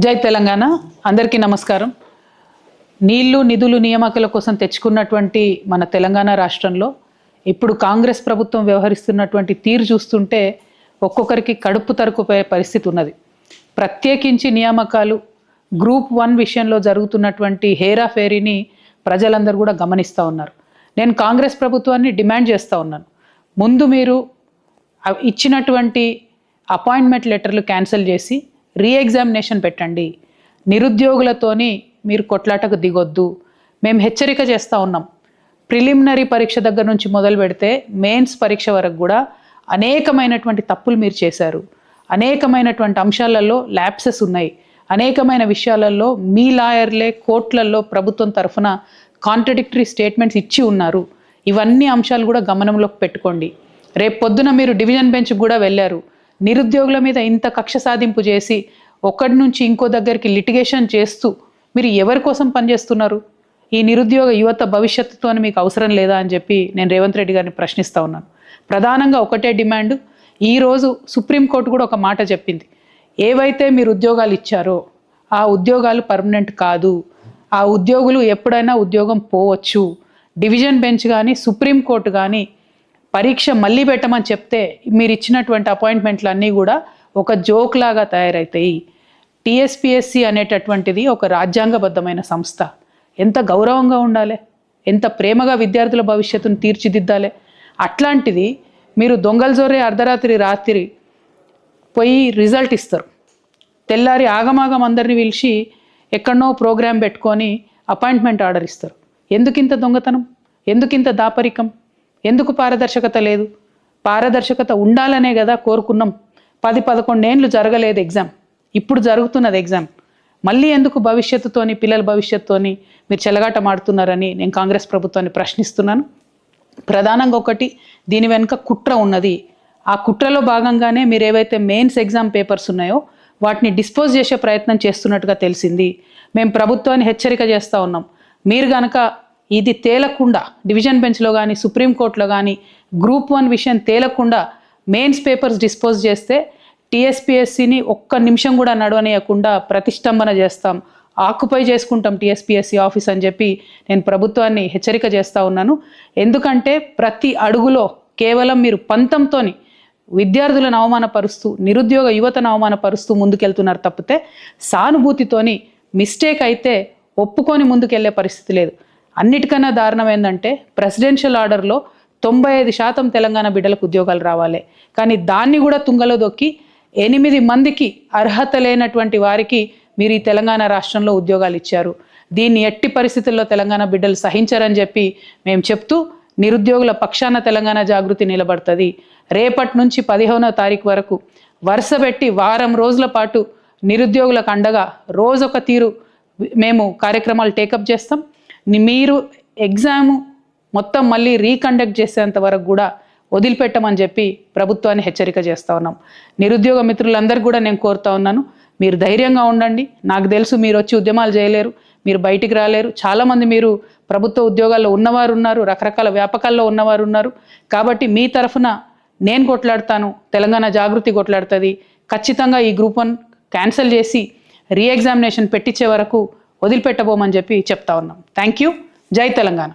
జై తెలంగాణ. అందరికీ నమస్కారం. నీళ్లు నిధులు నియామకాల కోసం తెచ్చుకున్నటువంటి మన తెలంగాణ రాష్ట్రంలో ఇప్పుడు కాంగ్రెస్ ప్రభుత్వం వ్యవహరిస్తున్నటువంటి తీరు చూస్తుంటే ఒక్కొక్కరికి కడుపు తరుకుపోయే పరిస్థితి ఉన్నది. ప్రత్యేకించి నియామకాలు గ్రూప్ 1 విషయంలో జరుగుతున్నటువంటి హేరాఫేరీని ప్రజలందరూ కూడా గమనిస్తూ ఉన్నారు. నేను కాంగ్రెస్ ప్రభుత్వాన్ని డిమాండ్ చేస్తూ ఉన్నాను, ముందు మీరు ఇచ్చినటువంటి అపాయింట్మెంట్ లెటర్లు క్యాన్సిల్ చేసి రీఎగ్జామినేషన్ పెట్టండి. నిరుద్యోగులతోని మీరు కొట్లాటకు దిగొద్దు. మేము హెచ్చరిక చేస్తూ ఉన్నాం. ప్రిలిమినరీ పరీక్ష దగ్గర నుంచి మొదలు పెడితే మెయిన్స్ పరీక్ష వరకు కూడా అనేకమైనటువంటి తప్పులు మీరు చేశారు. అనేకమైనటువంటి అంశాలలో ల్యాప్సెస్ ఉన్నాయి. అనేకమైన విషయాలలో మీ లాయర్లే కోర్టులలో ప్రభుత్వం తరఫున కాంట్రడిక్టరీ స్టేట్మెంట్స్ ఇచ్చి ఉన్నారు. ఇవన్నీ అంశాలు కూడా గమనంలోకి పెట్టుకోండి. రేపు పొద్దున మీరు డివిజన్ బెంచ్ కూడా వెళ్ళారు. నిరుద్యోగుల మీద ఇంత కక్ష సాధింపు చేసి ఒకటి నుంచి ఇంకో దగ్గరికి లిటిగేషన్ చేస్తూ మీరు ఎవరి కోసం పనిచేస్తున్నారు? ఈ నిరుద్యోగ యువత భవిష్యత్తుతో మీకు అవసరం లేదా అని చెప్పి నేను రేవంత్ రెడ్డి గారిని ప్రశ్నిస్తూ ఉన్నాను. ప్రధానంగా ఒకటే డిమాండ్, ఈరోజు సుప్రీంకోర్టు కూడా ఒక మాట చెప్పింది. ఏవైతే మీరు ఉద్యోగాలు ఇచ్చారో ఆ ఉద్యోగాలు పర్మనెంట్ కాదు. ఆ ఉద్యోగులు ఎప్పుడైనా ఉద్యోగం పోవచ్చు. డివిజన్ బెంచ్ కానీ సుప్రీంకోర్టు కానీ పరీక్ష మళ్ళీ పెట్టమని చెప్తే మీరు ఇచ్చినటువంటి అపాయింట్మెంట్లు అన్నీ కూడా ఒక జోక్ లాగా తయారవుతాయి. టీఎస్పీఎస్సీ అనేటటువంటిది ఒక రాజ్యాంగబద్ధమైన సంస్థ. ఎంత గౌరవంగా ఉండాలి, ఎంత ప్రేమగా విద్యార్థుల భవిష్యత్తును తీర్చిదిద్దాలి. అట్లాంటిది మీరు దొంగల జోరే రాత్రి పోయి రిజల్ట్ ఇస్తారు. తెల్లారి ఆగమాగం అందరినీ పిలిచి ఎక్కడనో ప్రోగ్రాం పెట్టుకొని అపాయింట్మెంట్ ఆర్డర్ ఇస్తారు. ఎందుకింత దొంగతనం? ఎందుకింత దాపరికం? ఎందుకు పారదర్శకత లేదు? పారదర్శకత ఉండాలనే కదా కోరుకున్నాం. 10-11 ఏళ్ళు జరగలేదు ఎగ్జామ్, ఇప్పుడు జరుగుతున్నది ఎగ్జామ్. మళ్ళీ ఎందుకు భవిష్యత్తుతోని, పిల్లల భవిష్యత్తుతోని మీరు చెలగాటమాడుతున్నారని నేను కాంగ్రెస్ ప్రభుత్వాన్ని ప్రశ్నిస్తున్నాను. ప్రధానంగా ఒకటి, దీని వెనుక కుట్ర ఉన్నది. ఆ కుట్రలో భాగంగానే మీరు ఏవైతే మెయిన్స్ ఎగ్జామ్ పేపర్స్ ఉన్నాయో వాటిని డిస్పోజ్ చేసే ప్రయత్నం చేస్తున్నట్టుగా తెలిసింది. మేము ప్రభుత్వాన్ని హెచ్చరిక చేస్తూ ఉన్నాం. మీరు కనుక ఇది తేలకుండా డివిజన్ బెంచ్లో కానీ సుప్రీంకోర్టులో కానీ గ్రూప్ 1 విషయం తేలకుండా మెయిన్స్ పేపర్స్ డిస్పోజ్ చేస్తే టీఎస్పీఎస్సీని ఒక్క నిమిషం కూడా నడవనీయకుండా ప్రతిష్టంభన చేస్తాం, ఆక్యుపై చేసుకుంటాం టీఎస్పీఎస్సీ ఆఫీస్ అని చెప్పి నేను ప్రభుత్వాన్ని హెచ్చరిక చేస్తూ ఉన్నాను. ఎందుకంటే ప్రతి అడుగులో కేవలం మీరు పంతంతో విద్యార్థులను అవమానపరుస్తూ, నిరుద్యోగ యువతను అవమానపరుస్తూ ముందుకెళ్తున్నారు తప్పితే సానుభూతితోని మిస్టేక్ అయితే ఒప్పుకొని ముందుకెళ్లే పరిస్థితి లేదు. అన్నిటికన్నా దారుణం ఏంటంటే ప్రెసిడెన్షియల్ ఆర్డర్లో 95% తెలంగాణ బిడ్డలకు ఉద్యోగాలు రావాలి, కానీ దాన్ని కూడా తుంగలో దొక్కి 8 మందికి అర్హత లేనటువంటి వారికి మీరు ఈ తెలంగాణ రాష్ట్రంలో ఉద్యోగాలు ఇచ్చారు. దీన్ని ఎట్టి పరిస్థితుల్లో తెలంగాణ బిడ్డలు సహించారని చెప్పి మేము చెప్తూ నిరుద్యోగుల పక్షాన తెలంగాణ జాగృతి నిలబడుతుంది. రేపటి నుంచి 15వ తారీఖు వరకు వరుస పెట్టి వారం రోజుల పాటు నిరుద్యోగులకు అండగా రోజొక తీరు మేము కార్యక్రమాలు టేకప్ చేస్తాం. మీరు ఎగ్జామ్ మొత్తం మళ్ళీ రీకండక్ట్ చేసేంత వరకు కూడా వదిలిపెట్టమని చెప్పి ప్రభుత్వాన్ని హెచ్చరిక చేస్తూ ఉన్నాం. నిరుద్యోగ మిత్రులందరూ కూడా నేను కోరుతా ఉన్నాను, మీరు ధైర్యంగా ఉండండి. నాకు తెలుసు మీరు వచ్చి ఉద్యమాలు చేయలేరు, మీరు బయటికి రాలేరు. చాలామంది మీరు ప్రభుత్వ ఉద్యోగాల్లో ఉన్నవారు ఉన్నారు, రకరకాల వ్యాపకాల్లో ఉన్నవారు ఉన్నారు. కాబట్టి మీ తరఫున నేను కొట్లాడతాను, తెలంగాణ జాగృతి కొట్లాడుతుంది. ఖచ్చితంగా ఈ గ్రూప్ 1 క్యాన్సిల్ చేసి రీఎగ్జామినేషన్ పెట్టించే వరకు వదిలిపెట్టబోమని చెప్పి చెప్తా ఉన్నాం. Thank you. జై తెలంగాణ.